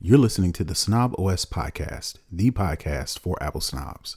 You're listening to the Snob OS podcast, the podcast for Apple snobs.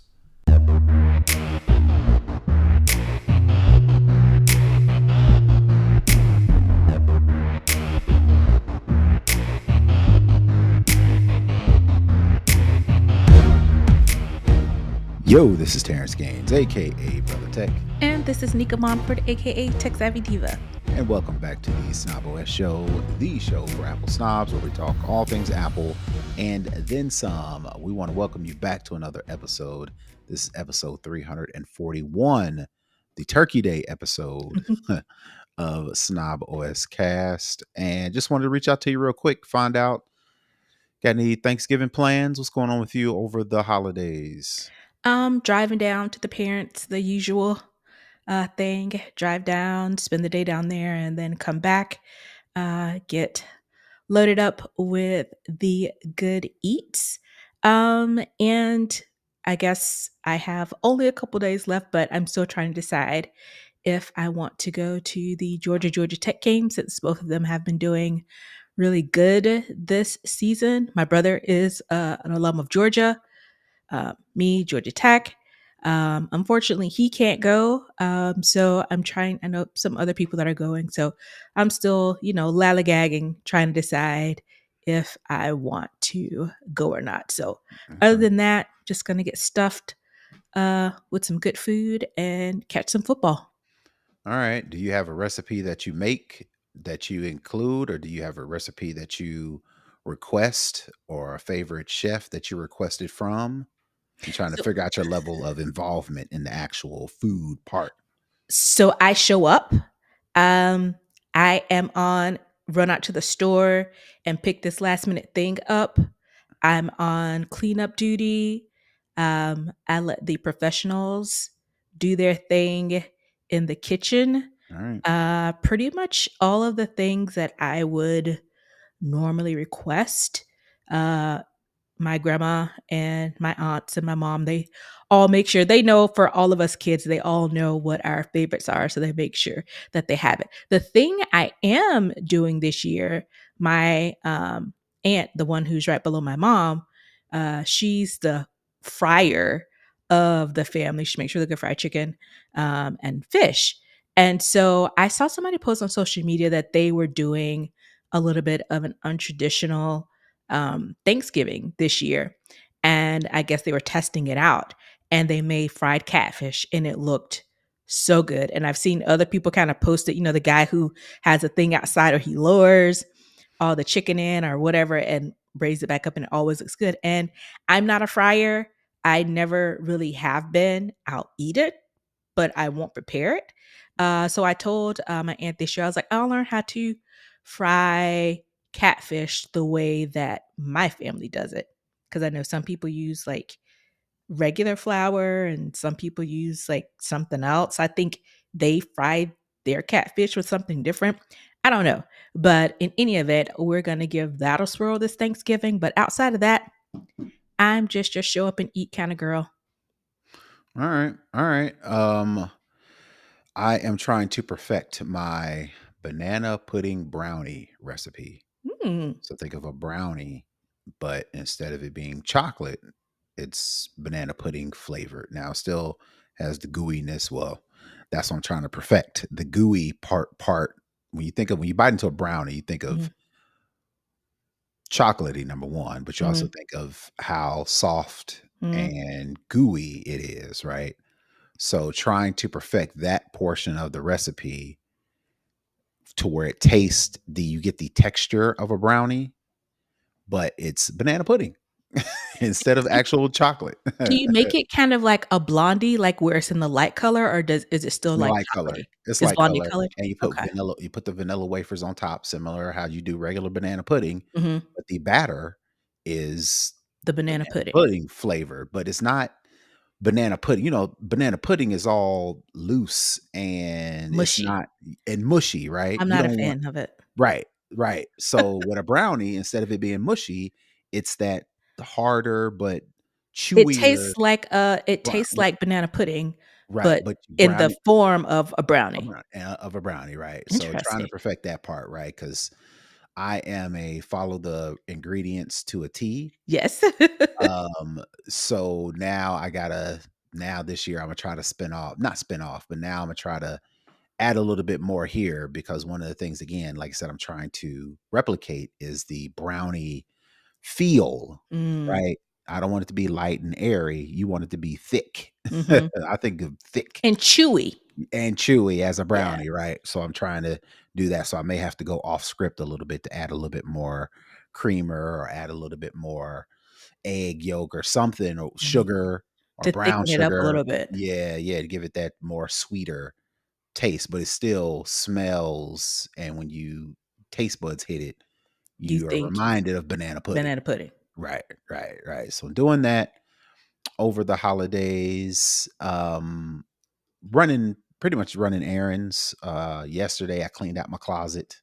Yo, this is Terrance Gaines, aka Brother Tech. And this is Nica Montford, aka Tech Savvy Diva. And welcome back to the Snob OS show, the show for Apple snobs, where we talk all things Apple and then some. We want to welcome you back to another episode. This is episode 341, the Turkey Day episode of Snob OS Cast. And just wanted to reach out to you real quick, find out, got any Thanksgiving plans? What's going on with you over the holidays? Driving down to the parents, the usual thing. Drive down, spend the day down there, and then come back, get loaded up with the good eats. And I guess I have only a couple days left, but I'm still trying to decide if I want to go to the Georgia Tech game, since both of them have been doing really good this season. My brother is an alum of Georgia. Me, Georgia Tech. Unfortunately, he can't go. So I'm trying, I know some other people that are going. So I'm still, lallygagging, trying to decide if I want to go or not. So other than that, just going to get stuffed with some good food and catch some football. All right. Do you have a recipe that you make that you include, or do you have a recipe that you request, or a favorite chef that you requested from? I'm trying to figure out your level of involvement in the actual food part. So I show up. I am on run out to the store and pick this last minute thing up. I'm on cleanup duty. I let the professionals do their thing in the kitchen. All right. Pretty much all of the things that I would normally request. My grandma and my aunts and my mom, they all make sure they know, for all of us kids, they all know what our favorites are. So they make sure that they have it. The thing I am doing this year, my aunt, the one who's right below my mom, she's the fryer of the family. She makes sure they get fried chicken and fish. And so I saw somebody post on social media that they were doing a little bit of an untraditional Thanksgiving this year. And I guess they were testing it out, and they made fried catfish, and it looked so good. And I've seen other people kind of post it, the guy who has a thing outside, or he lowers all the chicken in or whatever and braises it back up, and it always looks good. And I'm not a fryer. I never really have been. I'll eat it, but I won't prepare it. So I told my aunt this year, I was like, I'll learn how to fry catfish the way that my family does it. Because I know some people use like regular flour and some people use like something else. I think they fry their catfish with something different. I don't know. But in any event, we're going to give that a swirl this Thanksgiving. But outside of that, I'm just show up and eat kind of girl. All right. All right. I am trying to perfect my banana pudding brownie recipe. So think of a brownie, but instead of it being chocolate, it's banana pudding flavored. Now, it still has the gooiness. Well, that's what I'm trying to perfect. The gooey part. When you bite into a brownie, you think of chocolatey, number one, but you also think of how soft and gooey it is, right? So trying to perfect that portion of the recipe to where it tastes you get the texture of a brownie, but it's banana pudding instead of actual chocolate. Do you make it kind of like a blondie, like where it's in the light color, or is it still like light color? It's light blondie color, colored? and you put vanilla. You put the vanilla wafers on top, similar how you do regular banana pudding. But the batter is the banana pudding flavor, but it's not banana pudding. Banana pudding is all loose and mushy. It's not and mushy, right? I'm not a fan of it. Right. So with a brownie, instead of it being mushy, it's that harder but chewier. It tastes like banana pudding, right? but in the form of a brownie. Of a brownie, right? So trying to perfect that part, right? Because I am a follow the ingredients to a T. Yes. So now I gotta now this year I'm gonna try to not spin off, but now I'm gonna try to add a little bit more here because one of the things, again, like I said, I'm trying to replicate is the brownie feel, Mm, right? I don't want it to be light and airy. You want it to be thick. mhm. I think of thick And chewy. and chewy as a Yeah. brownie, right? So I'm trying to do that. So I may have to go off script a little bit to add a little bit more creamer or add a little bit more egg yolk or something or Mhm. sugar or To brown thicken it up a sugar. little bit. Yeah, yeah, to give it that more sweeter taste, but it still smells. And when you taste buds hit it, You you are think reminded of banana pudding. banana pudding. Right, right, right. So doing that over the holidays, pretty much running errands. Yesterday I cleaned out my closet.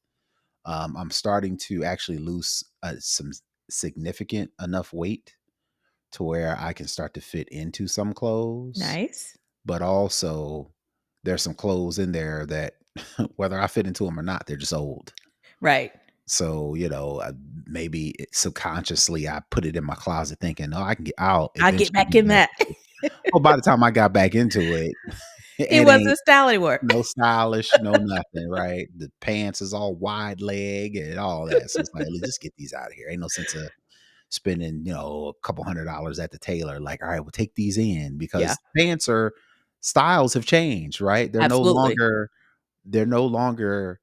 I'm starting to actually lose some significant enough weight to where I can start to fit into some clothes, Nice. but also there's some clothes in there that whether I fit into them or not, they're just old. Right. So, maybe subconsciously I put it in my closet thinking, "Oh, I'll I'll get eventually back get in back that. into it." Well, by the time I got back into it, It it ain't wasn't style anymore. no stylish, no nothing, right? The pants is all wide leg and all that. So it's like, "Let's just get these out of here." Ain't no sense of spending, a couple $100 at the tailor. Like, all right, we'll take these in Yeah, because styles have changed, right? absolutely. They're no longer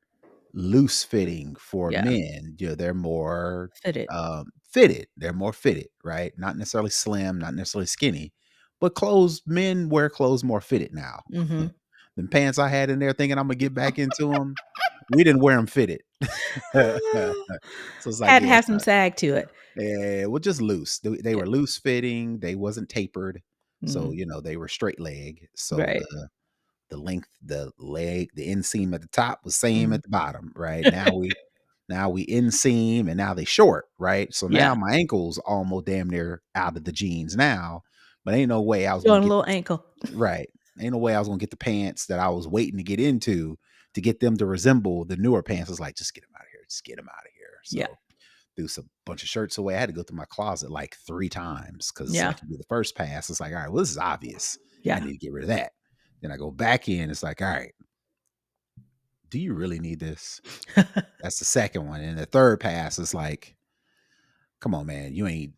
loose fitting for Yeah, men. They're more fitted. fitted. They're more fitted, right? Not necessarily slim, not necessarily skinny, but men wear clothes more fitted now. Mhm. The pants I had in there thinking I'm gonna get back into them, we didn't wear them fitted. So it's like, Had to yeah, have some sag to it. yeah, well, just loose. They Yeah. were loose fitting. They wasn't tapered, so Mhm. they were straight leg. So Right. the length, the leg, the inseam at the top was same Mhm. at the bottom, right? Now we inseam and now they short, right? So now Yeah. my ankle's almost damn near out of the jeans now, but ain't no way I was gonna Showing a get little ankle. right. Ain't no way I was gonna get the pants that I was waiting to get into to get them to resemble the newer pants. It's like, just get them out of here. Just get them out of here. Yeah. So threw some bunch of shirts away. I had to go through my closet like 3 times because Yeah. like you do the first pass, it's like, all right, well, this is obvious. I Yeah. need to get rid of that. Then I go back in, it's like, all right, do you really need this? That's the second one. And the third pass is like, come on, man,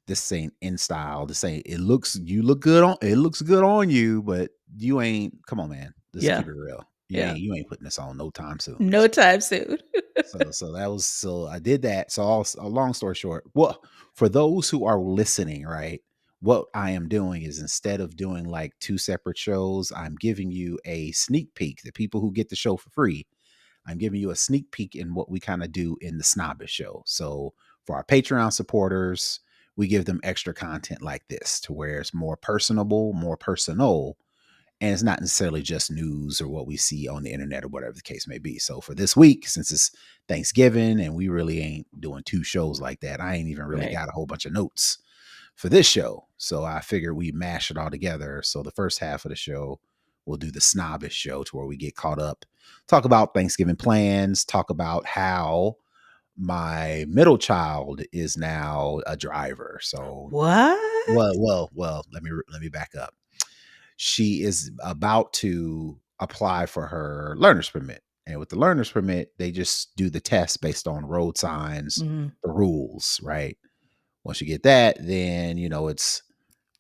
this ain't in style. This ain't it looks good on you, but you ain't come on, man. Let's Yeah. keep it real. Yeah. You ain't putting this on no time soon. No time soon. So I did that. A long story short, well, for those who are listening, right? What I am doing is instead of doing like two separate shows, I'm giving you a sneak peek. The people who get the show for free, I'm giving you a sneak peek in what we kind of do in the Snobbish show. So for our Patreon supporters, we give them extra content like this to where it's more personable, more personal, and it's not necessarily just news or what we see on the internet or whatever the case may be. So for this week, since it's Thanksgiving and we really ain't doing two shows like that, I ain't even really Right. got a whole bunch of notes for this show. So I figured we mash it all together. So the first half of the show, we'll do the Snobbish show to where we get caught up, talk about Thanksgiving plans, talk about how my middle child is now a driver. So What? well, let me back up. She is about to apply for her learner's permit. And with the learner's permit, they just do the test based on road signs, Mhm. the rules, right? Once you get that, then it's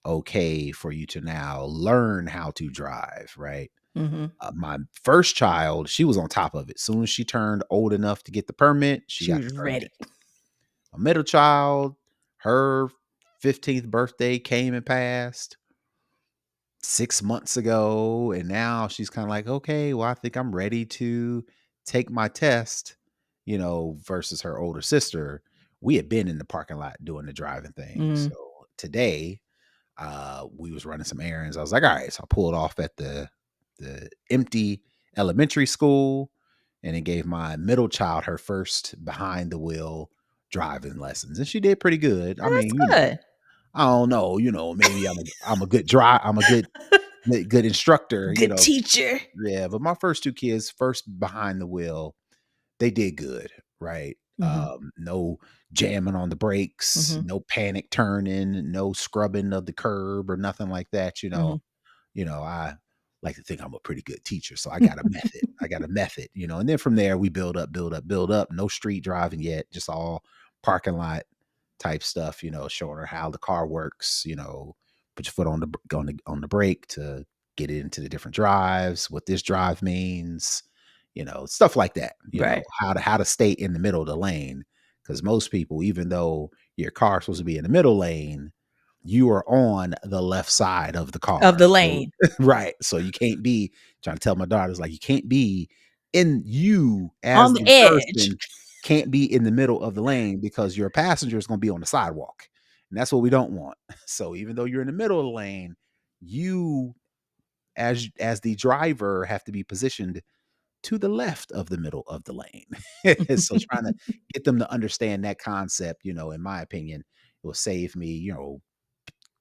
okay for you to now learn how to drive, right? Mhm. My first child, she was on top of it. Soon as she turned old enough to get the permit, she She got was the ready. permit. A middle child, her 15th birthday came and passed 6 months ago. And now she's kind of like, okay, well, I think I'm ready to take my test, versus her older sister. We had been in the parking lot doing the driving thing. So Mm. today, we was running some errands. I was like, all right, so I pulled off at the empty elementary school and it gave my middle child her first behind the wheel driving lessons. And she did pretty good. I Oh, mean, that's good. I don't know, maybe I'm a good I'm a good instructor, Good teacher. yeah, but my first two kids, first behind the wheel, they did good, right? Mhm. No jamming on the brakes, Mhm. no panic turning, no scrubbing of the curb or nothing like that. Mhm. I like to think I'm a pretty good teacher, so I got a method. I got a method, and then from there we build up, build up, build up. No street driving yet, just all parking lot type stuff. Showing her how the car works. Put your foot on the brake to get it into the different drives. What this drive means. Stuff like that. Right. How to stay in the middle of the lane, because most people, even though your car's supposed to be in the middle lane, you are on the left side of the Of car. the So lane. right. So you can't be trying to tell my daughters, like, you can't be in you On as the the edge. person can't be in the middle of the lane because your passenger is going to be on the sidewalk. And that's what we don't want. So even though you're in the middle of the lane, you as the driver have to be positioned to the left of the middle of the lane. So trying to get them to understand that concept, in my opinion, it will save me,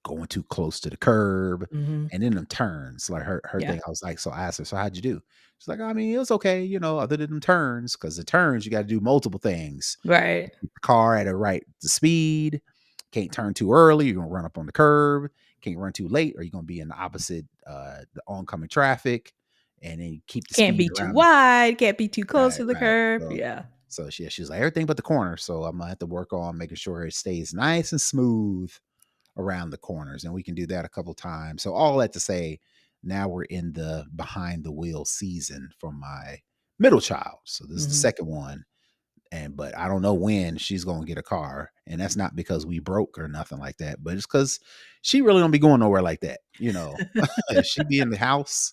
going too close to the curb, Mhm. and then them turns. Like her Yeah. thing, I was like, so I asked her, so how'd you do? She's like, I mean, it was okay, other than them turns, because the turns you got to do multiple things. Right. Keep the car at a right the speed. Can't turn too early. You're gonna run up on the curb. Can't run too late, or you're gonna be in the opposite the oncoming traffic. And then keep the Can't speed be too around. wide, can't be too close Right, to the right. curb. So Yeah. so she's like, everything but the corner. So I'm gonna have to work on making sure it stays nice and smooth around the corners, and we can do that a couple times. So all that to say, now we're in the behind the wheel season for my middle child. So this is the Mhm. second one, but I don't know when she's gonna get a car, and that's not because we broke or nothing like that, but it's because she really don't be going nowhere like that. She be in the house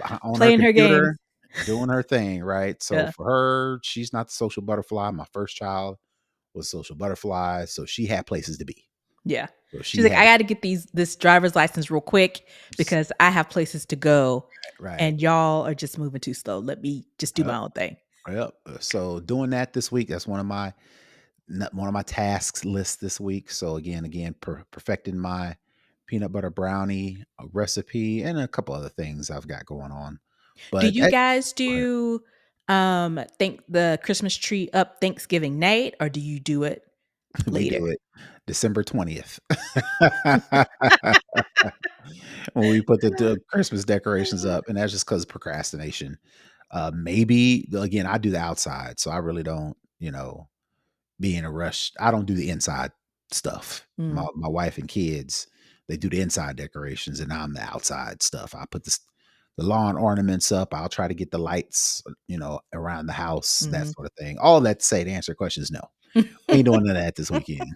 on her Playing her games. computer doing her thing, right? So Yeah. for her, she's not the social butterfly. My first child was social butterfly, so she had places to be. Yeah. So She's she like, had "I gotta get this driver's license real quick to, because I have places to go, right. and y'all are just moving too slow. Let me just do my Yep. own thing." Yep. So doing that this week, that's one of my tasks list this week. So again, perfecting my peanut butter brownie recipe and a couple other things I've got going on. Do But you that guys do, think the Christmas tree up Thanksgiving night, or do you do it we later? do it December 20th. When we put the Christmas decorations up, and that's just because procrastination. Maybe again, I do the outside, so I really don't, be in a rush. I don't do the inside stuff. My Mm, my wife and kids, they do the inside decorations, and I'm the outside stuff. I put the lawn ornaments up. I'll try to get the lights, around the house, that mhm. sort of thing. All that to say, to answer your question is no. We ain't doing none of that this weekend.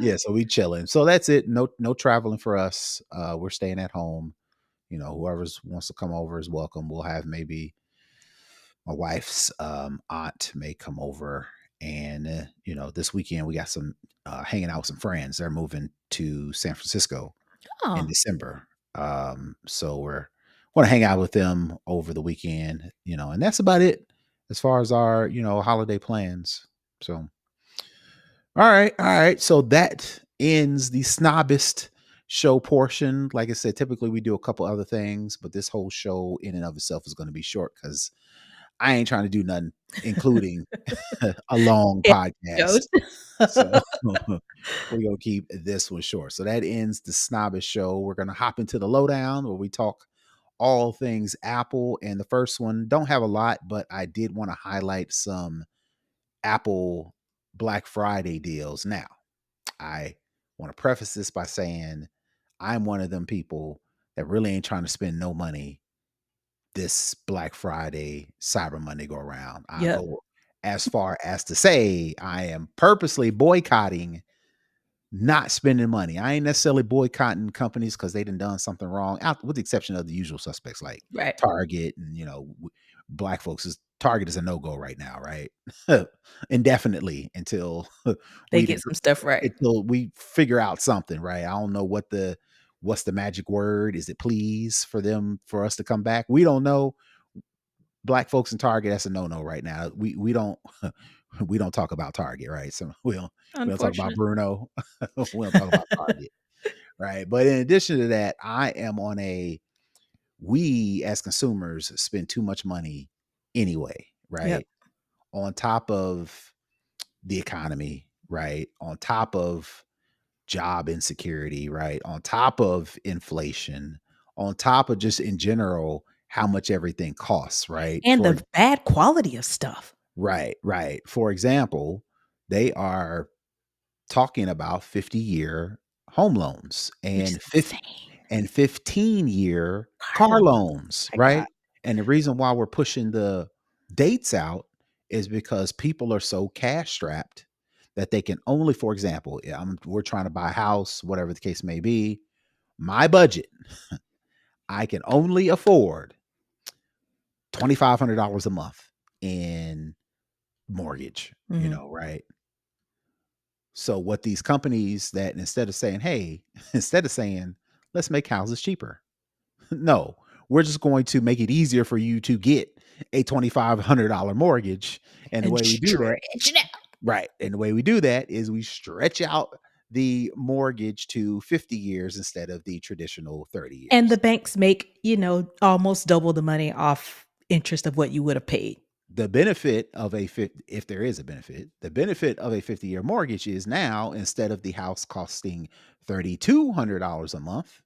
Yeah, so we chilling. So that's it. No traveling for us. We're staying at home. Whoever's wants to come over is welcome. We'll have maybe my wife's aunt may come over, and this weekend we got some hanging out with some friends. They're moving to San Francisco in Oh, December. So we're going to hang out with them over the weekend, and that's about it as far as our holiday plans. So all right, so that ends the snobbist show portion. Like I said, typically we do a couple other things, but this whole show in and of itself is going to be short because I ain't trying to do nothing, including a long it podcast. shows. So we're gonna keep this one short. So that ends the snobbish show. We're gonna hop into the lowdown where we talk all things Apple. And the first one don't have a lot, but I did want to highlight some Apple Black Friday deals. Now, I want to preface this by saying I'm one of them people that really ain't trying to spend no money this Black Friday, Cyber Monday go around. I Yep. go as far as to say I am purposely boycotting not spending money. I ain't necessarily boycotting companies because they done something wrong, out with the exception of the usual suspects like Right. Target and black folks. Target is a no go right now, right? Indefinitely until They we get some stuff right. until we figure out something, right? I don't know what's the magic word. Is it please for us to come back? We don't know. Black folks in Target, that's a no-no right now. We don't we don't talk about Target, right? So we don't talk about Unfortunate. Bruno. We don't talk about Target, right? But in addition to that, I am on we as consumers spend too much money anyway, Yep. right? On top of the economy, right? On top of job insecurity, right? On top of inflation, on top of just in general how much everything costs, right? And the bad quality of stuff, Right. For example, they are talking about 50-year home loans which and is insane. 15-year Car car loan. loans, My God. right? And the reason why we're pushing the dates out is because people are so cash strapped that they can only, for example, we're trying to buy a house, whatever the case may be. My budget, I can only afford $2,500 a month in mortgage, Mhm. right? So what these companies that instead of saying, hey, instead of saying, let's make houses cheaper. No, we're just going to make it easier for you to get a $2,500 mortgage. And the And way we do that, stretch it out. right. And the way we do that is we stretch out the mortgage to 50 years instead of the traditional 30 And the years. banks make, almost double the money off interest of what you would have paid. The benefit of if there is a benefit, the benefit of a 50-year mortgage is now instead of the house costing $3,200 a month,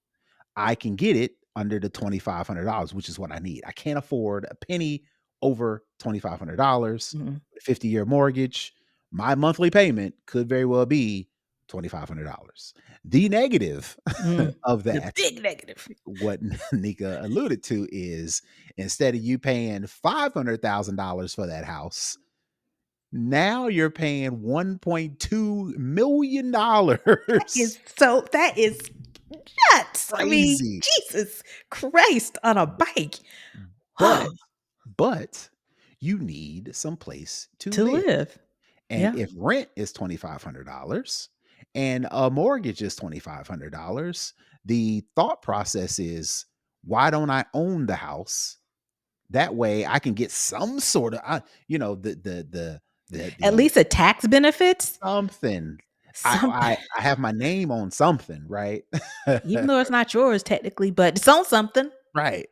I can get it under the $2,500, which is what I need. I can't afford a penny over $2,500. Mhm. 50-year mortgage, my monthly payment could very well be $2,500. The negative Mm. of The that, big negative. what Nika alluded to, is instead of you paying $500,000 for that house, now you're paying $1.2 million. That is nuts. I mean, Crazy. Jesus Christ on a bike. But but you need some place to To live. live. And Yeah. if rent is $2,500 and a mortgage is $2,500, the thought process is, why don't I own the house? That way I can get some sort of At the least the tax benefits, something. something. I have my name on something, right? Even though it's not yours technically, but it's on something. Right.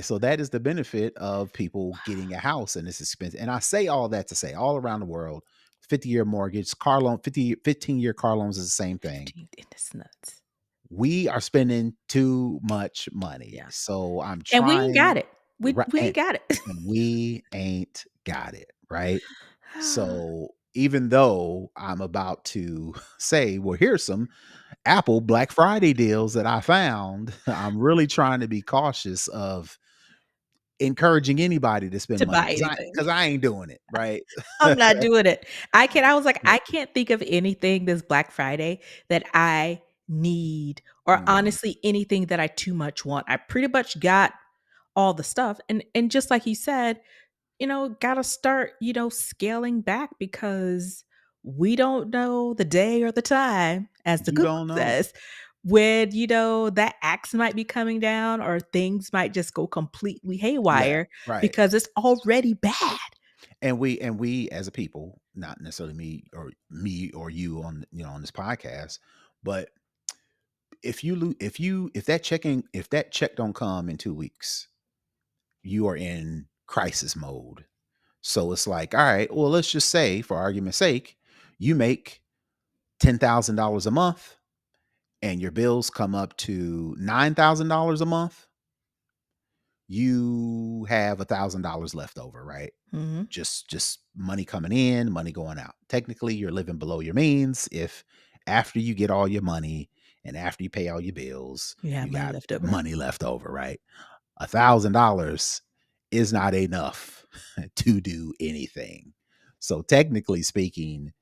So that is the benefit of people getting a house and it's expensive. And I say all that to say all around the world, 50-year mortgage, car loan, 15-year car loans is the same thing. 15, it's nuts. We are spending too much money. Yeah. So I'm And we ain't got trying, it. We right, we ain't got it. and we ain't got it, right? So even though I'm about to say, well, here's some Apple Black Friday deals that I found, I'm really trying to be cautious of encouraging anybody to spend To money buy because I anything. because I ain't doing it, right? I'm not doing it. I was like, I can't think of anything this Black Friday that I need, or Mhm. honestly anything that I too much want. I pretty much got all the stuff. And just like you said, got to start, scaling back because we don't know the day or the time, as the You cook don't know. says, when, that axe might be coming down or things might just go completely Yeah, haywire right. because it's already bad. And we as a people, not necessarily me or you on on this podcast, but if that check don't come in 2 weeks, you are in crisis mode. So it's like, all right, well, let's just say, for argument's sake, you make $10,000 a month and your bills come up to $9,000 a month, you have $1,000 left over, right? Mhm. Just money coming in, money going out. Technically, you're living below your means if after you get all your money and after you pay all your bills, You have you money got left over. money left over, right? $1,000 is not enough to do anything. So technically speaking,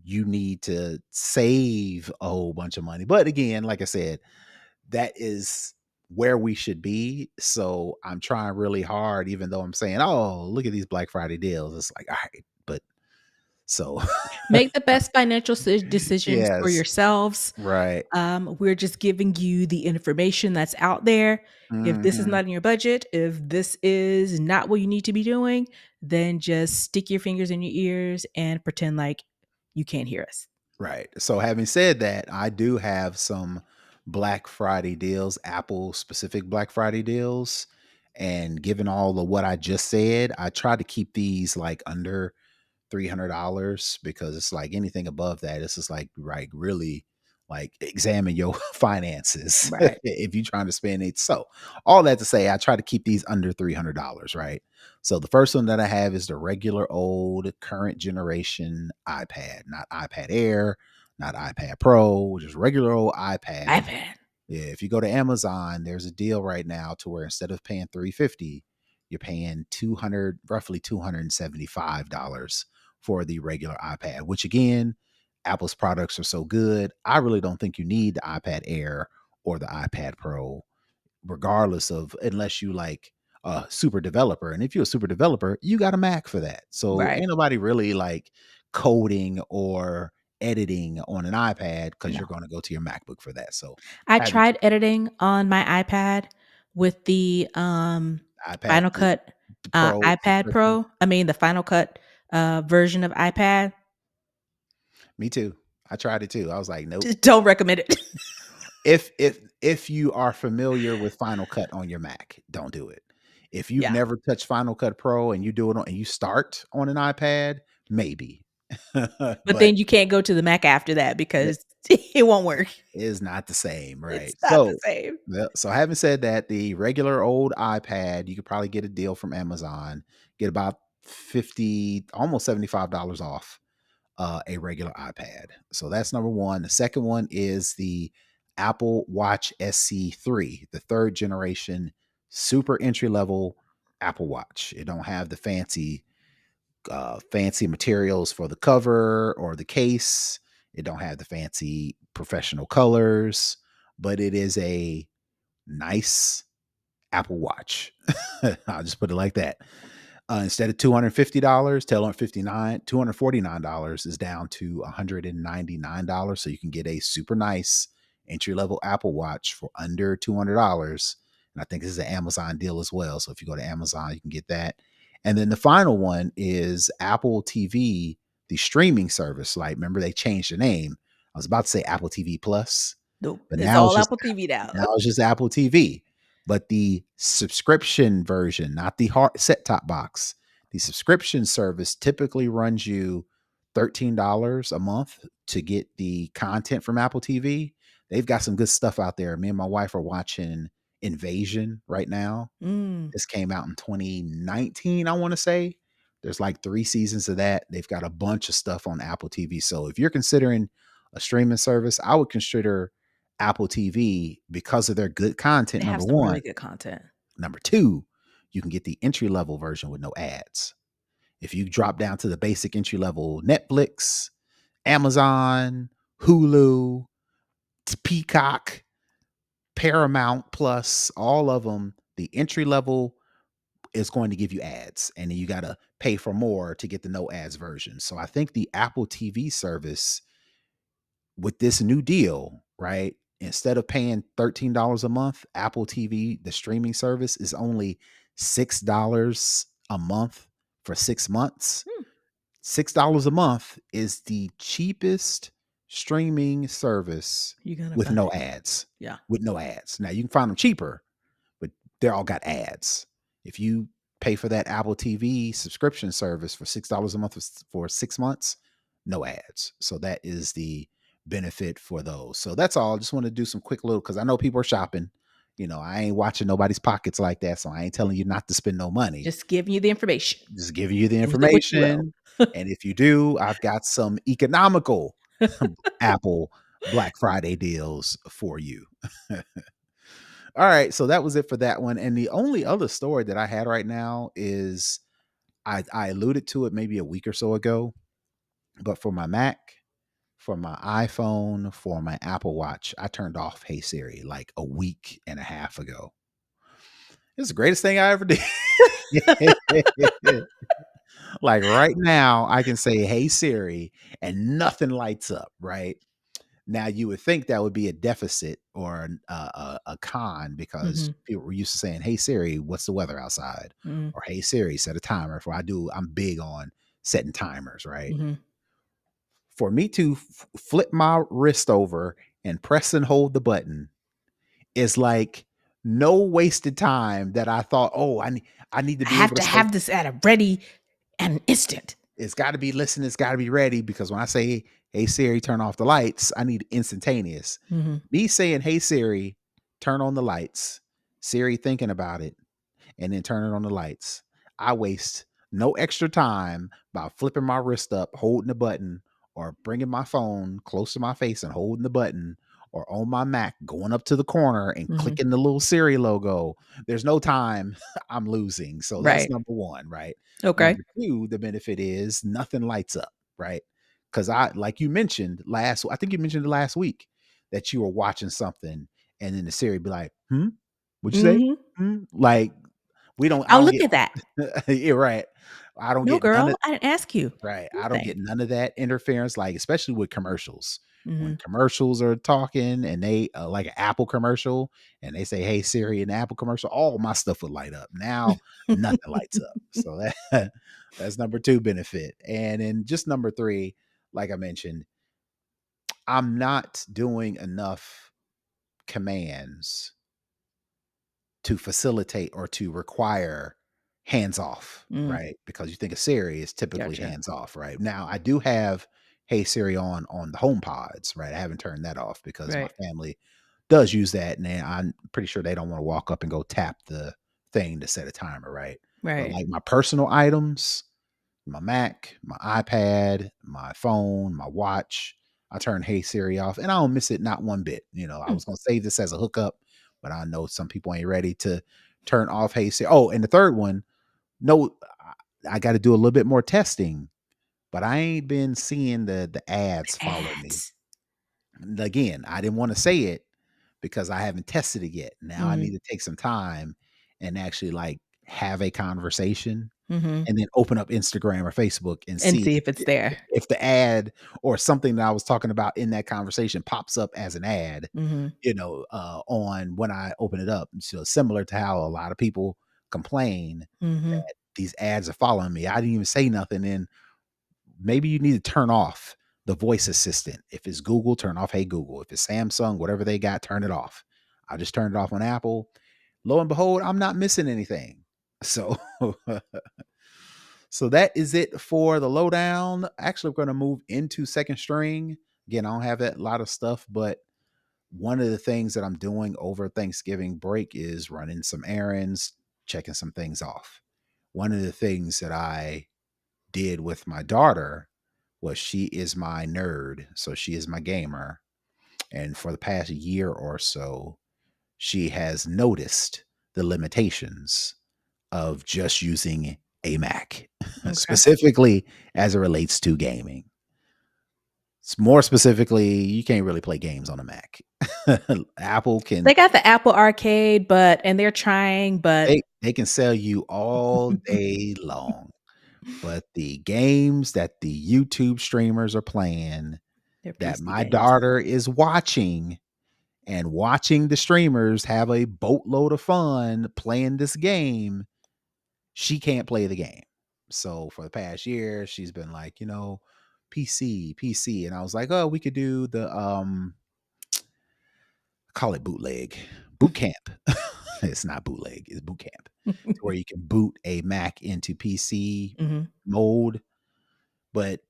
you need to save a whole bunch of money. But again, like I said, that is where we should be. So I'm trying really hard, even though I'm saying, oh, look at these Black Friday deals. It's like, all right, but so Make the best financial decisions for yes, yourselves. right. We're just giving you the information that's out there. If this is Hmm. not in your budget, if this is not what you need to be doing, then just stick your fingers in your ears and pretend like you can't hear us. Right. So having said that, I do have some Black Friday deals, Apple specific Black Friday deals. And given all of what I just said, I try to keep these like under $300 because it's like anything above that, it's just like really like examine your finances Right. if you're trying to spend it. So all that to say, I try to keep these under $300, right? So the first one that I have is the regular old current generation iPad, not iPad Air, not iPad Pro, just regular old iPad. iPad. Yeah, if you go to Amazon, there's a deal right now to where instead of paying 350, you're paying 200, roughly $275 for the regular iPad, which again, Apple's products are so good. I really don't think you need the iPad Air or the iPad Pro, regardless of unless you like a super developer. And if you're a super developer, you got a Mac for that. So Right. ain't nobody really like coding or editing on an iPad because you're No. going to go to your MacBook for that. So I having tried editing on my iPad with the iPad Final Cut Pro iPad subscription. Pro. I mean the Final Cut version of iPad. Me too. I tried it too. I was like, nope. Just don't recommend it. If you are familiar with Final Cut on your Mac, don't do it. If you've Yeah. never touched Final Cut Pro and you do it on and you start on an iPad, maybe. But But then you can't go to the Mac after that because it won't work. it is not the same, right? It's not the same. So having said that, the regular old iPad, you could probably get a deal from Amazon, get about 50, almost $75 off a regular iPad. So that's number one. The second one is the Apple Watch SC3, the third generation super entry level Apple Watch. It don't have the fancy materials for the cover or the case. It don't have the fancy professional colors, but it is a nice Apple Watch. I'll just put it like that. Instead of $250, $249 is down to $199. So you can get a super nice entry level Apple Watch for under $200. And I think this is an Amazon deal as well. So if you go to Amazon, you can get that. And then the final one is Apple TV, the streaming service. Like, remember they changed the name. I was about to say Apple TV Plus, Nope. but It's now it's all just Apple TV now. Apple TV. But the subscription version, not the hard set top box, the subscription service typically runs you $13 a month to get the content from Apple TV. They've got some good stuff out there. Me and my wife are watching Invasion right now. Mm. This came out in 2019, I want to say. There's like 3 seasons of that. They've got a bunch of stuff on Apple TV. So if you're considering a streaming service, I would consider Apple TV because of their good content, They have number some one. really good content. Number two, you can get the entry level version with no ads. If you drop down to the basic entry level Netflix, Amazon, Hulu, Peacock, Paramount Plus, all of them, the entry level is going to give you ads, and then you got to pay for more to get the no ads version. So I think the Apple TV service with this new deal, right? Instead of paying $13 a month, Apple TV, the streaming service, is only $6 a month for 6 months. Hmm. $6 a month is the cheapest streaming service You're gonna with find. no ads. Yeah. With no ads. Now you can find them cheaper, but they're all got ads. If you pay for that Apple TV subscription service for $6 a month for 6 months, no ads. So that is the benefit for those. So that's all. Just want to do some quick little because I know people are shopping. You know, I ain't watching nobody's pockets like that. So I ain't telling you not to spend no money. Just giving you the information. Just giving you the Use it what you will. information. And if you do, I've got some economical Apple Black Friday deals for you. All right, so that was it for that one. And the only other story that I had right now is I alluded to it maybe a week or so ago, but for my Mac, for my iPhone, for my Apple Watch, I turned off Hey Siri like a week and a half ago. It's the greatest thing I ever did. Like right now, I can say Hey Siri and nothing lights up, right? Now, you would think that would be a deficit or a con because Mhm. people were used to saying, "Hey Siri, what's the weather outside?" Mm. Or "Hey Siri, set a timer." I'm big on setting timers, right? Mhm. For me to flip my wrist over and press and hold the button is like no wasted time that I thought, oh, I need to I be have able to to say have this at a ready and an instant. it's got to be listening, it's got to be ready because when I say, "Hey Siri, turn off the lights," I need instantaneous. Mhm. Me saying, "Hey Siri, turn on the lights," Siri thinking about it, and then turning on the lights. I waste no extra time by flipping my wrist up, holding the button, or bringing my phone close to my face and holding the button, or on my Mac going up to the corner and Mhm. clicking the little Siri logo. There's no time I'm losing. So that's Right. number one, right? Okay. Number two, the benefit is nothing lights up, right? Because like you mentioned I think you mentioned it last week that you were watching something and then the Siri be like, what'd you say? Mhm. Like I I'll don't look get at that. you're right. I don't No, get none of girl, I didn't ask you right. I don't get anything. none of that interference, like especially with commercials. When Mhm. commercials are talking and they like an Apple commercial and they say, "Hey Siri," in the Apple commercial, all my stuff would light up. Now nothing lights up. So that that's number two benefit. And then just number three, like I mentioned, I'm not doing enough commands to facilitate or to require hands off, Mm, right? Because you think of Siri is typically gotcha. hands off, right? Now I do have Hey Siri on the home pods, right? I haven't turned that off because my Right. family does use that, and I'm pretty sure they don't want to walk up and go tap the thing to set a timer, right? But Right. like my personal items, my Mac, my iPad, my phone, my watch. I turn Hey Siri off and I don't miss it not one bit. I Hmm. was gonna save this as a hookup, but I know some people ain't ready to turn off Hey Siri. Oh, and the third one, no, I got to do a little bit more testing, but I ain't been seeing the ads The follow me. ads. And again, I didn't want to say it because I haven't tested it yet. Now I Mhm. need to take some time and actually like have a conversation Mhm. and then open up Instagram or Facebook and And see see if it's there. if the ad or something that I was talking about in that conversation pops up as an ad, Mhm. on when I open it up. So similar to how a lot of people complain Mhm. that these ads are following me. I didn't even say nothing. And maybe you need to turn off the voice assistant. If it's Google, turn off Hey Google. If it's Samsung, whatever they got, turn it off. I just turned it off on Apple. Lo and behold, I'm not missing anything. So So that is it for the lowdown. Actually, we're going to move into second string. Again, I don't have that lot of stuff, but one of the things that I'm doing over Thanksgiving break is running some errands, checking some things off. One of the things that I did with my daughter was she is my nerd. So she is my gamer. And for the past year or so, she has noticed the limitations of just using a Mac, Okay. specifically as it relates to gaming. More specifically, you can't really play games on a Mac. Apple can They got the Apple Arcade, and they're trying, but they can sell you all day long, but the games that the YouTube streamers are playing they're that PC my games. daughter is watching and watching the streamers have a boatload of fun playing this game, she can't play the game. So for the past year, she's been like, PC. And I was like, oh, we could do the call it bootleg, boot camp. It's not bootleg, it's boot camp. To where you can boot a Mac into PC Mhm. mode, but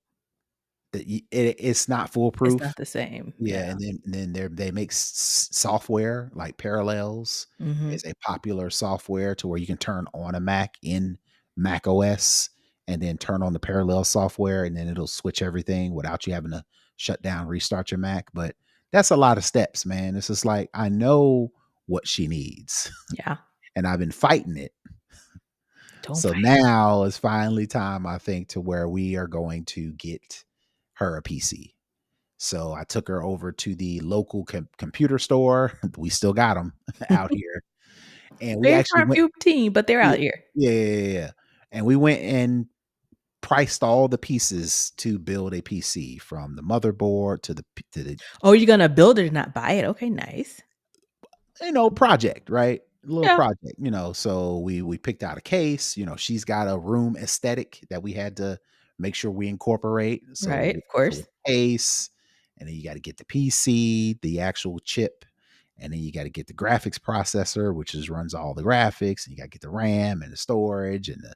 it's not It's foolproof. not the same. Yeah, Yeah. and then they make software like Parallels Mhm. is a popular software to where you can turn on a Mac in Mac OS and then turn on the Parallel software and then it'll switch everything without you having to shut down, restart your Mac. But that's a lot of steps, man. It's just like I know what she needs Yeah. and I've been fighting it. Don't So fight. now it's finally time, I think, to where we are going to get her a PC. So I took her over to the local computer store. We still got them out here, and we Very actually far and went. few team, but they're Yeah, out here. yeah, yeah, yeah, yeah. And we went and priced all the pieces to build a PC, from the motherboard to the Oh, you're gonna build it and not buy it? Okay, nice. project, right? A little Yeah. project, So we picked out a case. She's got a room aesthetic that we had to make sure we incorporate. So Right, we of go with course. the case, and then you got to get the PC, the actual chip, And then you got to get the graphics processor, which is runs all the graphics, and you got to get the RAM and the storage, and you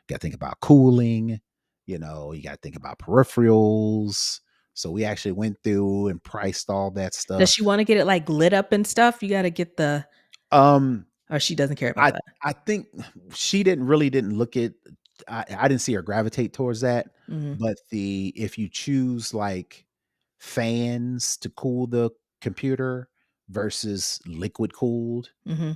got to think about cooling. You got to think about peripherals. So we actually went through and priced all that Does she stuff. want to get it like lit up and stuff? You got to get Um, or she doesn't care about I that. I think she didn't look at. I didn't see her gravitate towards that. Hmm. But if you choose like fans to cool the computer versus liquid cooled, Hmm.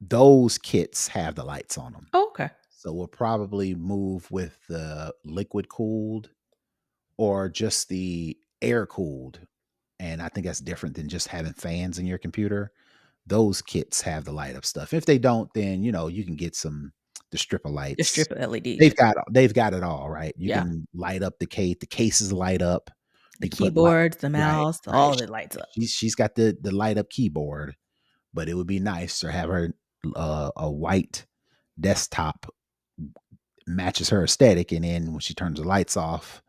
those kits have the lights on them. Oh, okay. So we'll probably move with the liquid cooled or just the air cooled. And I think that's different than just having fans in your computer. Those kits have the light up stuff. If they don't, then you can get the stripper The lights. strip of LEDs. They've got it all, right? You Yeah. can light up the case. The cases light up. The You can put light. keyboards, the Right, mouse, right. all of it lights up. She's got the light up keyboard, but it would be nice to have her a white desktop matches her aesthetic, and then when she turns the lights off,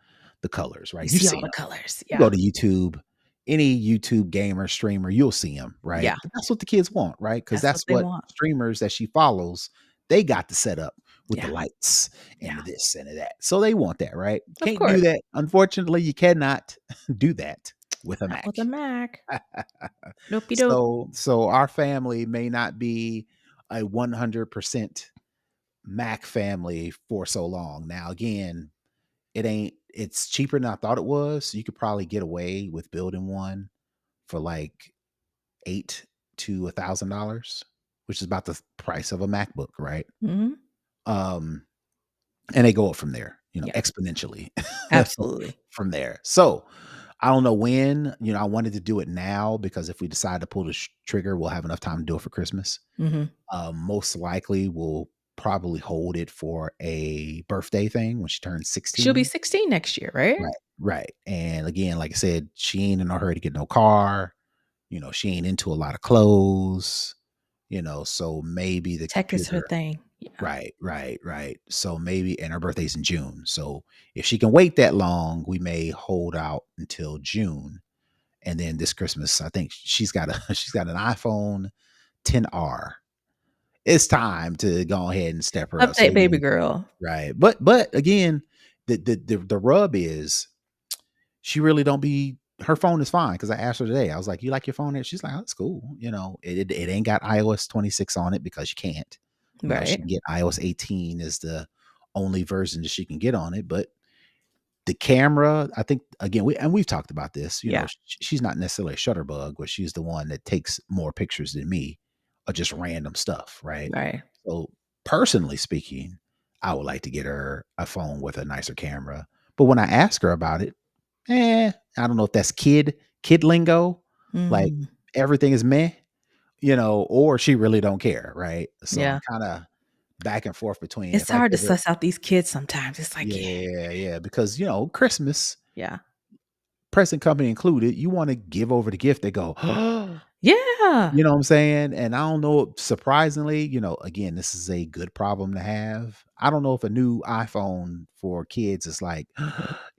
the colors, You right? You've see all seen the them. colors. You Yeah. go to YouTube, any YouTube gamer streamer, you'll see them, right? Yeah. But that's what the kids want, right? Because That's what that's they what want. streamers that she follows, they got the setup with the Yeah. lights and Yeah. the this and the that. So they want that, right? Of Can't do course. that. Unfortunately, you cannot do that with a Not Mac. with a Mac. Dopey dope. So our family may not be a 100% Mac family for so long. Now, again, it's cheaper than I thought it was. You could probably get away with building one for like $800 to $1,000, which is about the price of a MacBook, right? Hmm. Um, and they go up from there, Yeah. exponentially Absolutely. from there. So I don't know when. I wanted to do it now because if we decide to pull the trigger, we'll have enough time to do it for Christmas. Hmm. Most likely, we'll probably hold it for a birthday thing when she turns She'll be 16. 16 next year, right? Right, right. And again, like I said, she ain't in no hurry to get no car. She ain't into a lot of clothes. So maybe the Tech is her computer. thing. Yeah. Right, right, right. So maybe, and her birthday's in June. So if she can wait that long, we may hold out until June. And then this Christmas, I think she's got she's got an iPhone 10R. It's time to go ahead and step her up. So Update baby girl. right. But again, the rub is she really don't be her phone is fine because I asked her today. I was like, "You like your phone?" And she's like, "Oh, it's cool." It ain't got iOS 26 on it because you can't. She Right. can get iOS 18 is the only version that she can get on it. But the camera, I think, again, we've talked about this. Yeah. She's not necessarily a shutterbug, but she's the one that takes more pictures than me of just random stuff, right? Right. So personally speaking, I would like to get her a phone with a nicer camera. But when I ask her about it, I don't know if that's kid lingo, like Mm. everything is meh, or she really don't care, right? So I'm Yeah. kind of back and forth between It's if I hard to give her, suss out these kids sometimes. It's like, yeah. yeah, because Christmas, Yeah. present company included, you want to give over the gift. They go, Yeah. you know what I'm saying? And I don't know, surprisingly, again, this is a good problem to have. I don't know if a new iPhone for kids is like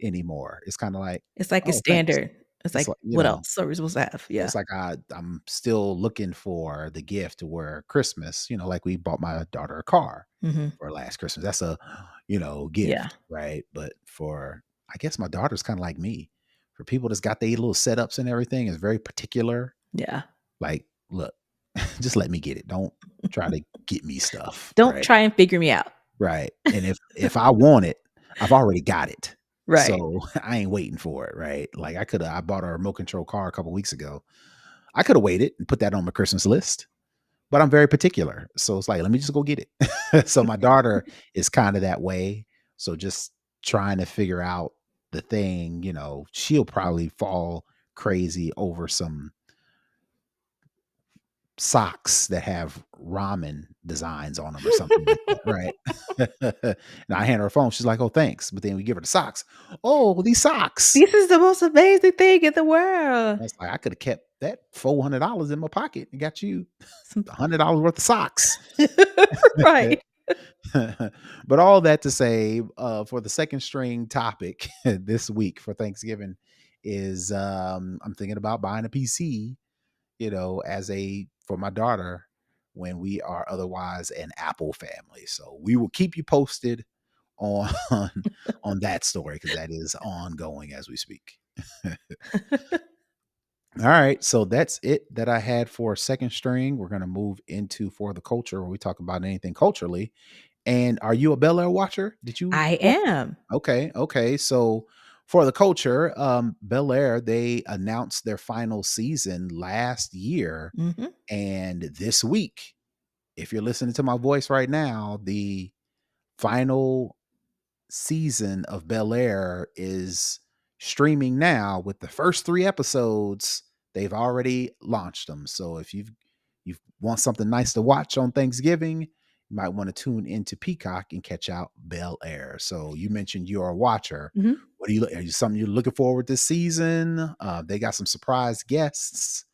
anymore. It's kind of like, It's like a oh, thanks. standard. It's It's like, like, what else are we supposed to have? Yeah. it's like I'm still looking for the gift to where Christmas, like we bought my daughter a car Hmm. for last Christmas. That's a, Yeah. gift, right? But I guess my daughter's kind of like me. For people that's got their little setups and everything, is very particular. Yeah. Like, look, just let me get it. Don't try to get me stuff, Don't right? try and figure me out. Right. And if I want it, I've already got it. Right. So I ain't waiting for it, right? Like I bought a remote control car a couple weeks ago. I could have waited and put that on my Christmas list, but I'm very particular. So it's like, let me just go get it. So my daughter is kind of that way. So just trying to figure out the thing, she'll probably fall crazy over some socks that have ramen designs on them or something like that, right? And I hand her a phone. She's like, "Oh, thanks." But then we give her the socks. Oh, these socks. This is the most amazing thing in the world. I was like, I could have kept that $400 in my pocket and got you Some- $100 worth of socks. Right. But all that to say, for the second string topic this week for Thanksgiving is I'm thinking about buying a PC, as a for my daughter when we are otherwise an Apple family. So we will keep you posted on on that story because that is ongoing as we speak. All right, so that's it that I had for second string. We're gonna move into for the culture where we talk about anything culturally. And are you a Bel Air watcher? Did you I watch? am. Okay, okay. So for the culture, Bel Air, they announced their final season last year, Mhm. and this week, if you're listening to my voice right now, the final season of Bel Air is streaming now with the first 3 episodes. They've already launched them. So if you want something nice to watch on Thanksgiving, you might want to tune into Peacock and catch out Bel Air. So you mentioned you're a watcher. Mhm. What do you are you something you're looking forward this season? They got some surprise guests.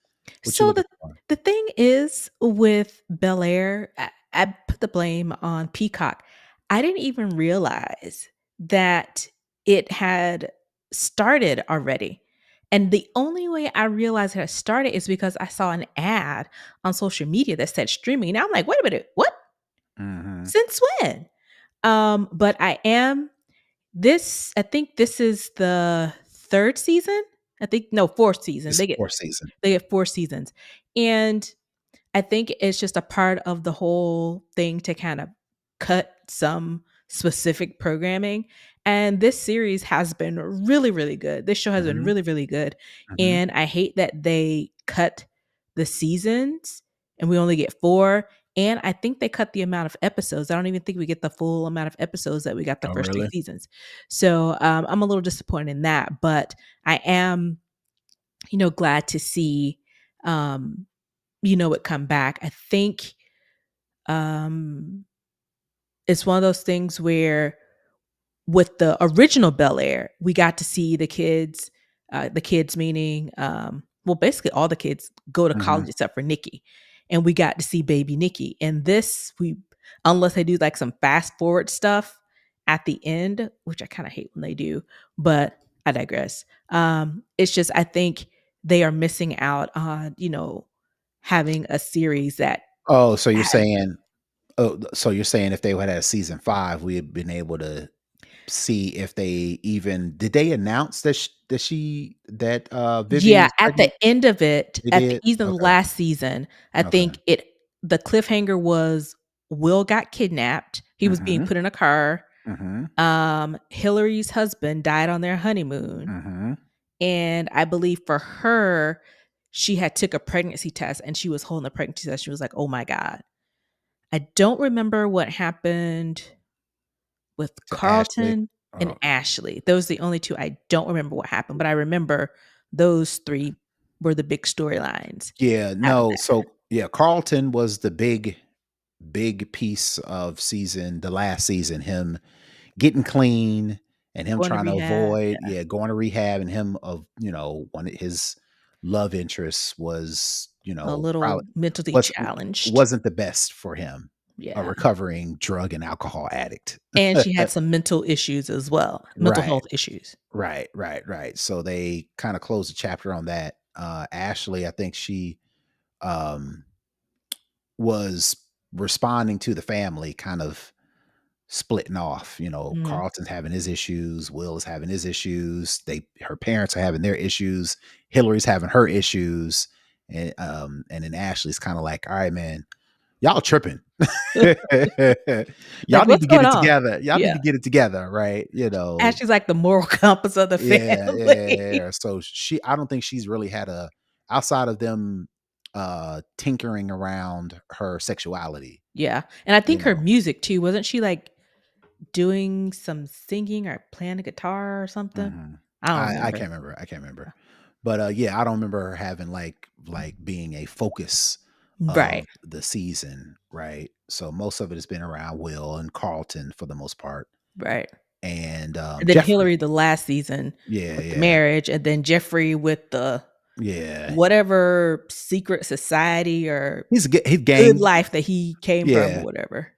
What you So looking the for? the thing is with Bel Air, I put the blame on Peacock. I didn't even realize that it had started already. And the only way I realized it had started is because I saw an ad on social media that said streaming. And I'm like, wait a minute, what? Mhm. Since when? But I think this is the third season. I think no, fourth season. This is 4th season. They get 4 seasons. And I think it's just a part of the whole thing to kind of cut some specific programming. And this series has been really, really good. This show has been Mhm. really, really good. Mhm. And I hate that they cut the seasons and we only get 4. And I think they cut the amount of episodes. I don't even think we get the full amount of episodes that we got the Oh, first 3 really? seasons. So I'm a little disappointed in that. But I am, glad to see um, it come back. I think um it's one of those things where with the original Bel Air, we got to see the kids meaning well basically all the kids go to Mhm. college except for Nikki. And we got to see baby Nikki. And this we unless they do like some fast forward stuff at the end, which I kind of hate when they do, but I digress. It's just I think they are missing out on, having a series that Oh, so you're has saying so you're saying if they would have had a season 5, we had been able to see if they even did they announce that Vivian Yeah, is at the pregnant? end of it, They at the did? end of the Okay, last season, I okay. think the cliffhanger was Will got kidnapped. He was being Mhm, put in a car. mhm, Hillary's husband died on their honeymoon, mhm. and I believe for her, she had took a pregnancy test and she was holding a pregnancy test. She was like, "Oh my god." I don't remember what happened with To Ashley? Carlton Oh, and okay. Ashley. Those are the only 2 I don't remember what happened, but I remember those 3 were the big storylines Yeah, out of no, that. so yeah, Carlton was the big piece of the last season, him getting clean and him Going to trying to rehab, avoid yeah, going to rehab and him one of his love interests was, a probably little mentally was challenged. wasn't the best for him, a Yeah, recovering drug and alcohol addict. and she had some mental issues as well, mental Right. health issues. Right, right, right. So they kind of closed the chapter on that. Ashley, I think she um was responding to the family kind of splitting off. Mhm. Carlton's having his issues, Will is having his issues. Her parents are having their issues. Hillary's having her issues, and then Ashley's kind of like, all right, man, y'all tripping. Y'all Like, need "What's to get going it on?" together. Y'all need Yeah. to get it together, right? Ashley's like the moral compass of the Yeah, yeah, yeah, family. yeah. So I don't think she's really had outside of them tinkering around her sexuality, Yeah, and I you think her know. music too, wasn't she, like, doing some singing or playing the guitar or something? Mhm. I don't I remember. can't remember. I can't remember. But yeah, I don't remember her having like being a focus Right, of the season, right? So most of it has been around Will and Carlton for the most part. right. And And then Jeffrey. Hillary the last season Yeah, with the yeah. marriage, and then Jeffrey with the Yeah. whatever secret society or He's good gang. life that he came from or Yeah. whatever.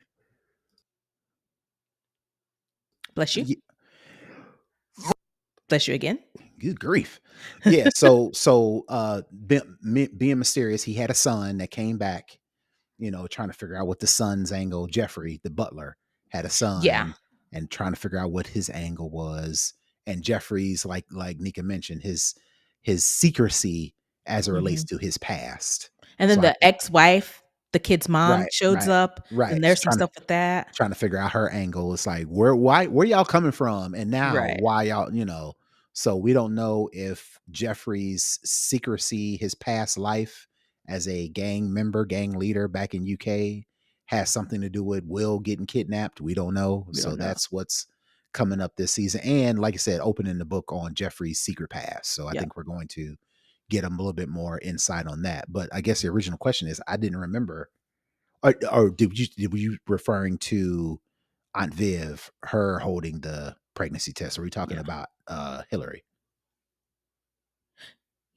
Bless you. Ye Bless you again. Good grief. Yeah. Being mysterious, he had a son that came back, trying to figure out what the son's angle. Jeffrey, the butler, had a Yeah. son and trying to figure out what his angle was. And Jeffrey's like Nica mentioned, his secrecy as it relates Mhm. to his past. And then So I the think ex-wife, the kid's mom right, shows right, up, right. and It's there's some stuff with that. trying to figure out her angle. It's like where y'all coming from, and now Right. why y'all, so we don't know if Jeffrey's secrecy, his past life as a gang member, gang leader back in UK, has something to do with Will getting kidnapped. We don't know. We So don't know. that's what's coming up this season. And like I said, opening the book on Jeffrey's secret past. So I Yeah. think we're going to get a little bit more insight on that. But I guess the original question is, I didn't remember, or were you referring to Aunt Viv, her holding the pregnancy test? Are we talking Yeah. about Hillary?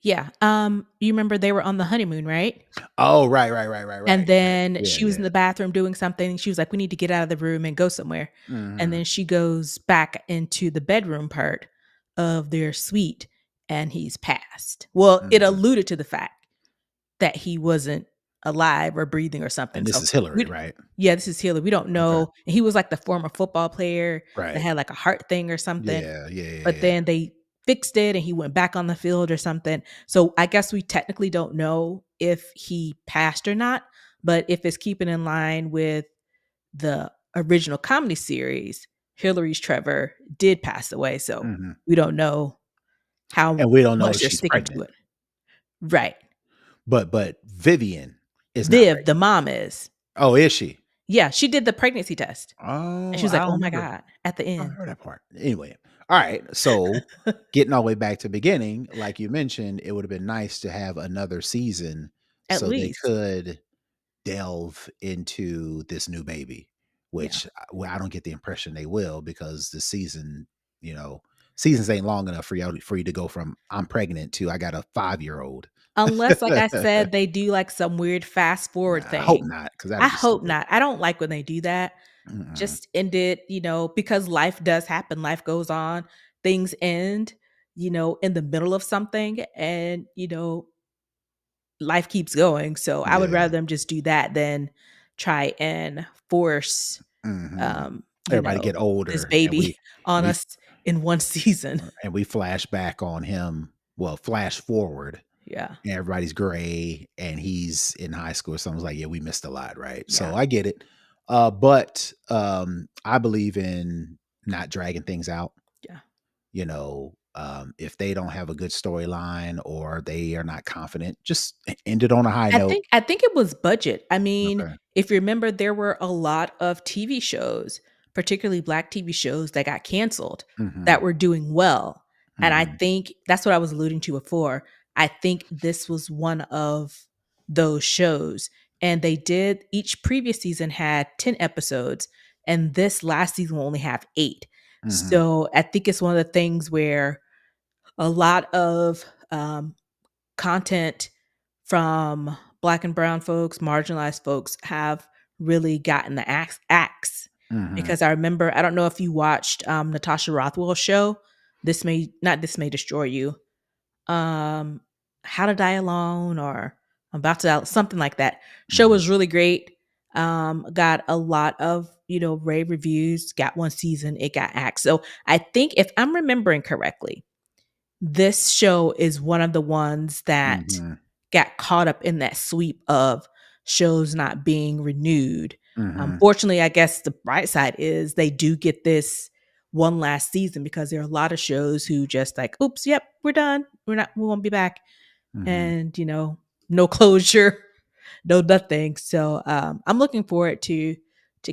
Yeah. You remember they were on the honeymoon, right? Oh, right. And then Yeah, she was in yeah. the bathroom doing something. She was like, "We need to get out of the room and go somewhere." And Hmm. then she goes back into the bedroom part of their suite and he's passed. Well, it Hmm. alluded to the fact that he wasn't alive or breathing or something. And this So is Hillary, we right? yeah, this is Healy. We don't Okay. know. And he was like the former football player that Right. had like a heart thing or something. But Yeah. then they fixed it and he went back on the field or something. So I guess we technically don't know if he passed or not, but if it's keeping in line with the original comedy series, Hillary's Trevor did pass away. So Hmm. we don't know how And we don't know much if they're she's sticking pregnant, to it. Right. but Vivian is not Viv, pregnant. the mom is. Oh, is she? Yeah, she did the pregnancy test. And Oh, she was I like, don't "Oh my remember. God," at the I end. heard that part. Anyway, all right. So getting all the way back to the beginning, like you mentioned, it would have been nice to have another season At so they least. could delve into this new baby, Yeah. which well, I don't get the impression they will, because the season, you know, seasons ain't long enough for you to go from I'm pregnant to I got a 5-year old. Unless, like I said, they do like some weird fast forward Nah, I hope thing. not, because that'd I be hope stupid. not. I don't like when they do that. Mm-mm, Just end it, because life does happen. Life goes on. Things end, in the middle of something and, life keeps going. So I would yeah. rather them just do that than try and force, Hmm. um, you Everybody know, get this older, and baby on we us in one season. we flash back on him. Well, flash forward, Yeah. and everybody's gray, and he's in high school or something. It's like, yeah, we missed a lot, right? So Yeah. I get it. But I believe in not dragging things out. Yeah. If they don't have a good storyline or they are not confident, just end it on a high I note. think I think it was budget. I mean, Okay. if you remember, there were a lot of TV shows, particularly Black TV shows that got canceled Hmm. that were doing well. And I Hmm. think that's what I was alluding to before. I think this was one of those shows. And they did each previous season had 10 episodes, and this last season will only have 8. Hmm. So I think it's one of the things where a lot of content from Black and brown folks, marginalized folks have really gotten the axe. Hmm. Because I remember, I don't know if you watched Natasha Rothwell's show, This May Destroy You, um, How to Die Alone, or I'm About to Die, something like that. Show Hmm. was really great. Got a lot of, rave reviews, got one season, it got axed. So I think if I'm remembering correctly, this show is one of the ones that Hmm. got caught up in that sweep of shows not being renewed. Hmm. Fortunately, I guess the bright side is they do get this one last season, because there are a lot of shows who just like, oops, yep, we're done. We won't be back. Hmm. And, no closure, no nothing. So I'm looking forward to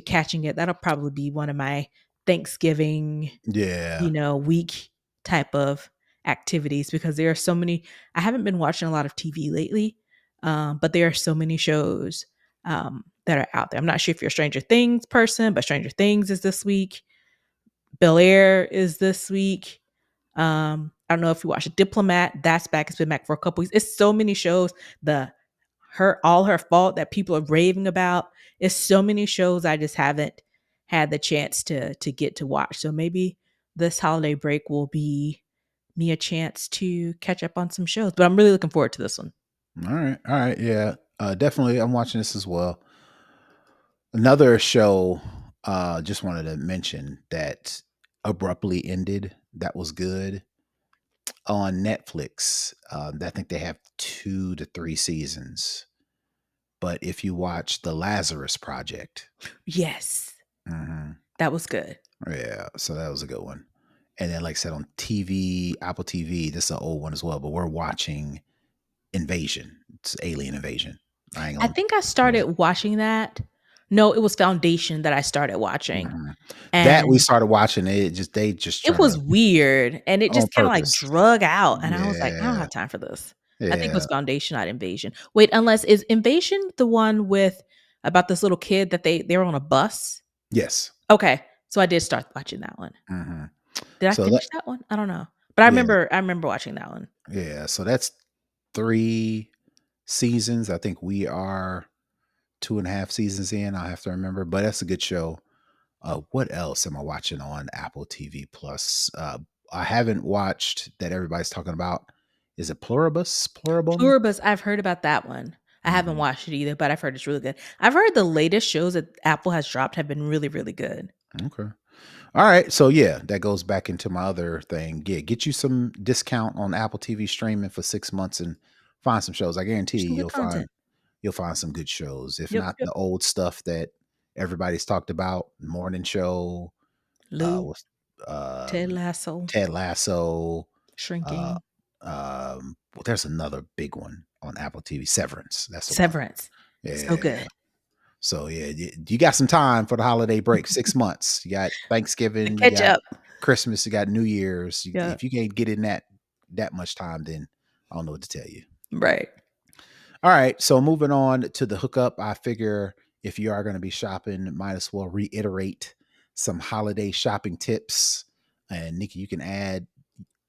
catching it. That'll probably be one of my Thanksgiving Yeah. week type of activities, because there are so many. I haven't been watching a lot of TV lately, but there are so many shows that are out there. I'm not sure if you're a Stranger Things person, but Stranger Things is this week. Bel Air is this week. I don't know if you watch Diplomat. That's back. It's been back for a couple weeks. It's so many shows. The Her All Her Fault that people are raving about. It's so many shows I just haven't had the chance to get to watch. So maybe this holiday break will be me a chance to catch up on some shows. But I'm really looking forward to this one. All right, yeah, definitely. I'm watching this as well. Another show, just wanted to mention that abruptly ended. That was good on Netflix. I think they have 2 to 3 seasons. But if you watch The Lazarus Project, Yes, hmm that was good. yeah, so that was a good one. And then, like I said, on TV, Apple TV, this is an old one as well. But we're watching Invasion. It's Alien Invasion. I ain't I gonna. think I Yeah. started watching that. No, it was Foundation that I started watching. Mhm. That we And started watching it. Just they just it trying to was weird, and it on just kinda, like, purpose. drug out, and I was like, "I don't Yeah, have time for this." I think it was yeah, Foundation, not Invasion. Wait, unless is Invasion the one with about this little kid that they were on a bus? yes. Okay, so I did start watching that one. hmm Did I So that finish that one? I don't know, but yeah, I remember watching that one. yeah. So that's 3 seasons. I think we are 2.5 seasons in. I have to remember, but that's a good show. What else am I watching on Apple TV Plus? I haven't watched that everybody's talking about. Is it Pluribus? Pluribus? Pluribus, I've heard about that one. I haven't hmm watched it either, but I've heard it's really good. I've heard the latest shows that Apple has dropped have been really, really good. Okay. All right. So yeah, that goes back into my other thing. Yeah, get you some discount on Apple TV streaming for 6 months and find some shows. I guarantee There's you, some good content. you'll find some good shows. If Yep, not yep. the old stuff that everybody's talked about, morning show, Lou, with Ted Lasso, Ted Lasso, uh, Shrinking, well, there's another big one on Apple TV, Severance. That's the one. Severance. So Yeah. good. So yeah, you got some time for the holiday break. 6 months. You got To Thanksgiving. You catch got up. Christmas. You got New Year's. Yeah. If you can't get in that much time, then I don't know what to tell you. Right. All right. So moving on to the hookup, I figure if you are going to be shopping, might as well reiterate some holiday shopping tips. And Nikki, you can add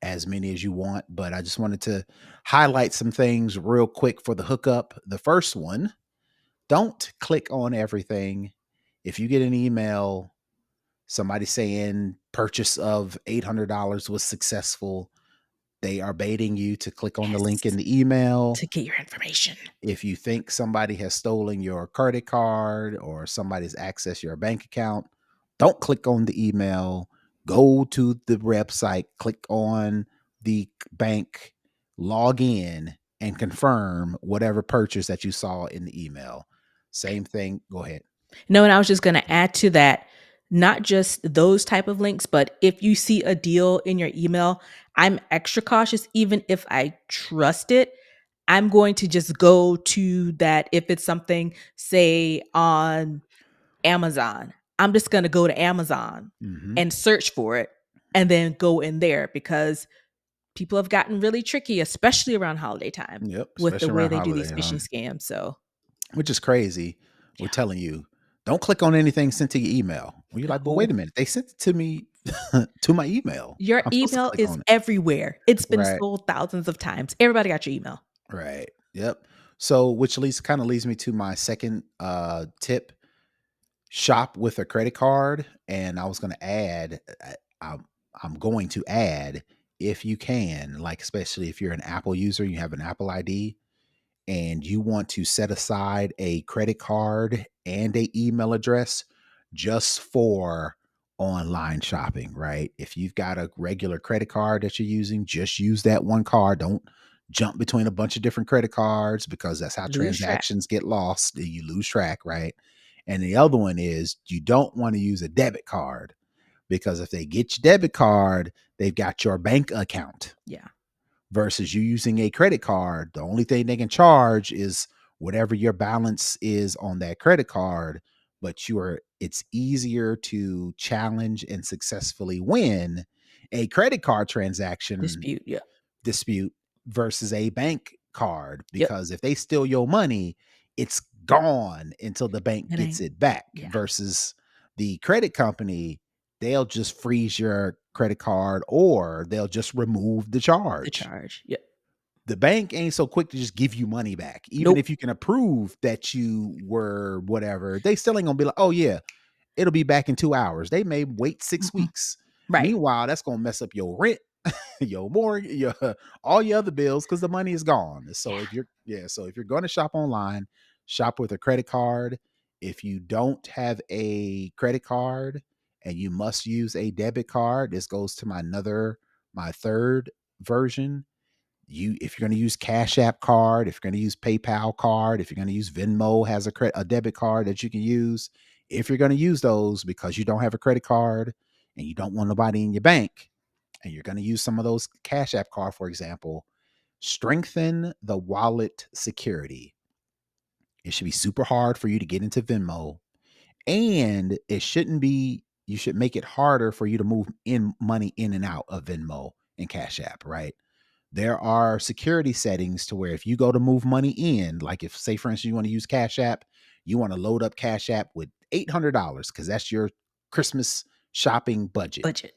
as many as you want, but I just wanted to highlight some things real quick for the hookup. The first one, don't click on everything. If you get an email, somebody saying purchase of $800 was successful, they are baiting you to click on the link in Yes. the email. To get your information. If you think somebody has stolen your credit card or somebody's accessed your bank account, don't click on the email. Go to the website, click on the bank, log in, and confirm whatever purchase that you saw in the email. Same thing. Go ahead. No, and I was just going to add to that, not just those type of links, but if you see a deal in your email, I'm extra cautious. Even if I trust it, I'm going to just go to that. If it's something, say on Amazon, I'm just going to go to Amazon Mm-hmm. and search for it and then go in there, because people have gotten really tricky, especially around holiday time, Yep. with the Especially way around they do these holiday phishing time, scams. So, which is crazy. We're yeah. telling you, don't click on anything sent to your email. Well, you're like, but wait No. a minute. They sent it to me to my email. Your I'm supposed to email click is on it. everywhere. It's been Right. sold thousands of times. Everybody got your email. Right. Yep. So, which leads kind of leads me to my second tip: shop with a credit card. And I was going to add, I'm going to add, if you can, like especially if you're an Apple user, you have an Apple ID, and you want to set aside a credit card and a email address just for online shopping, right? If you've got a regular credit card that you're using, just use that one card. Don't jump between a bunch of different credit cards, because that's how Lose track. transactions get lost. You lose track, right? And the other one is you don't want to use a debit card, because if they get your debit card, they've got your bank account, Yeah. versus you using a credit card. The only thing they can charge is whatever your balance is on that credit card, but it's easier to challenge and successfully win a credit card transaction Dispute. Yeah. dispute versus a bank card, Yep. because if they steal your money, it's gone until the bank It gets ain't. it back, Yeah. versus the credit company, they'll just freeze your credit card or they'll just remove the The charge. charge. Yep. The bank ain't so quick to just give you money back. Even Nope. if you can approve that you were whatever, they still ain't gonna be like, oh yeah, it'll be back in 2 hours. They may wait 6 Mm-mm. weeks. Right. Meanwhile, that's gonna mess up your rent. your mortgage, all your other bills, because the money is gone. So if you're going to shop online, shop with a credit card. If you don't have a credit card and you must use a debit card, this goes to my third version. If you're going to use Cash App card, if you're going to use PayPal card, if you're going to use Venmo has a debit card that you can use. If you're going to use those because you don't have a credit card and you don't want nobody in your bank, and you're going to use some of those Cash App card, for example, strengthen the wallet security. It should be super hard for you to get into Venmo, and it shouldn't be. You should make it harder for you to move in money in and out of Venmo and Cash App, right? There are security settings to where if you go to move money in, like if, say, for instance, you want to use Cash App, you want to load up Cash App with $800 because that's your Christmas shopping budget.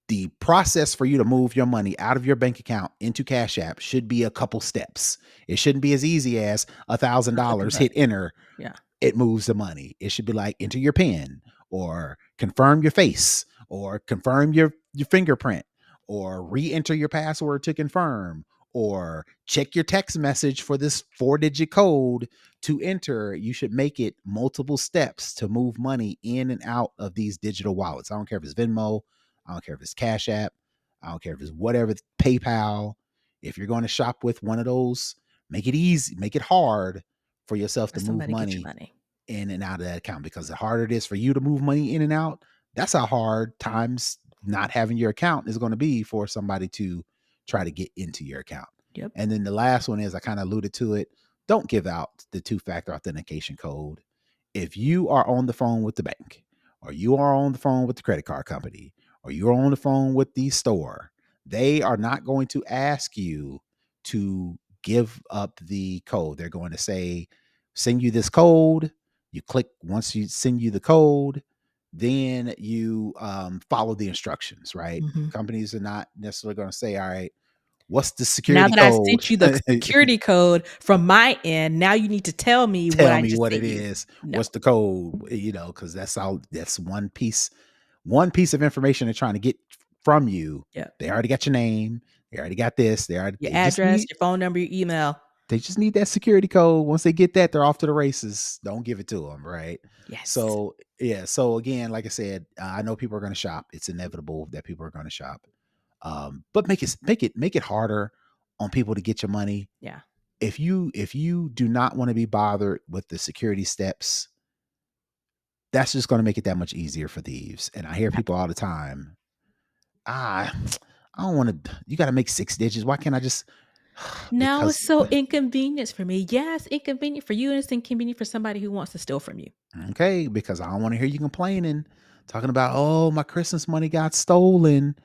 The process for you to move your money out of your bank account into Cash App should be a couple steps. It shouldn't be as easy as $1,000, hit enter. Yeah. It moves the money. It should be like enter your PIN or confirm your face or confirm your fingerprint or re-enter your password to confirm or check your text message for this 4-digit code to enter. You should make it multiple steps to move money in and out of these digital wallets. I don't care if it's Venmo. I don't care if it's Cash App. I don't care if it's whatever, PayPal. If you're going to shop with one of those, make it easy, make it hard for yourself to move money in and out of that account, because the harder it is for you to move money in and out, that's how hard times not having your account is going to be for somebody to try to get into your account. Yep. And then the last one is, I kind of alluded to it, don't give out the 2-factor authentication code. If you are on the phone with the bank, or you are on the phone with the credit card company, or you're on the phone with the store, they are not going to ask you to give up the code. They're going to say, send you this code. You click, once you send you the code, then you follow the instructions, right? Mm-hmm. Companies are not necessarily going to say, all right, what's the Now security that I code? sent you the security code from my end, now you need to tell me what I just what sent it you. is. No. What's the code? Because that's one piece of information they're trying to get from you. Yeah. They already got your name. They already got this. Your address, your phone number, your email. They just need that security code. Once they get that, they're off to the races. Don't give it to them, right? Yes. So yeah. So again, like I said, I know people are going to shop. It's inevitable that people are going to shop. But make it harder on people to get your money. Yeah. If you do not want to be bothered with the security steps, that's just going to make it that much easier for thieves. And I hear people all the time, I don't want to, you got to make 6 digits. Why can't I just, now it's so inconvenient for me. Yeah, it's inconvenient for you, and it's inconvenient for somebody who wants to steal from you. Okay, because I don't want to hear you complaining, talking about, oh, my Christmas money got stolen,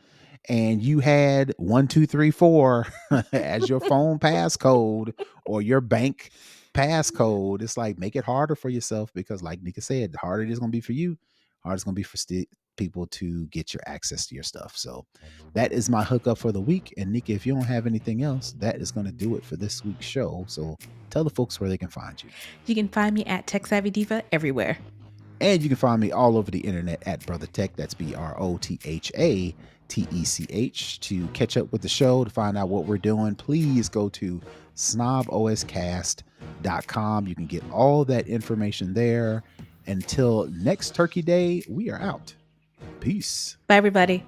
and you had 1, 2, 3, 4 as your phone passcode or your bank passcode. It's like, make it harder for yourself, because like Nica said, the harder it is going to be for you, harder it's going to be for people to get your access to your stuff. So that is my hookup for the week. And Nica, if you don't have anything else, that is going to do it for this week's show. So tell the folks where they can find you. You can find me at Tech Savvy Diva everywhere. And you can find me all over the internet at Brother Tech. That's BROTHATECH. To catch up with the show, to find out what we're doing, please go to snoboscast.com. You can get all that information there. Until next Turkey Day, we are out. Peace. Bye, everybody.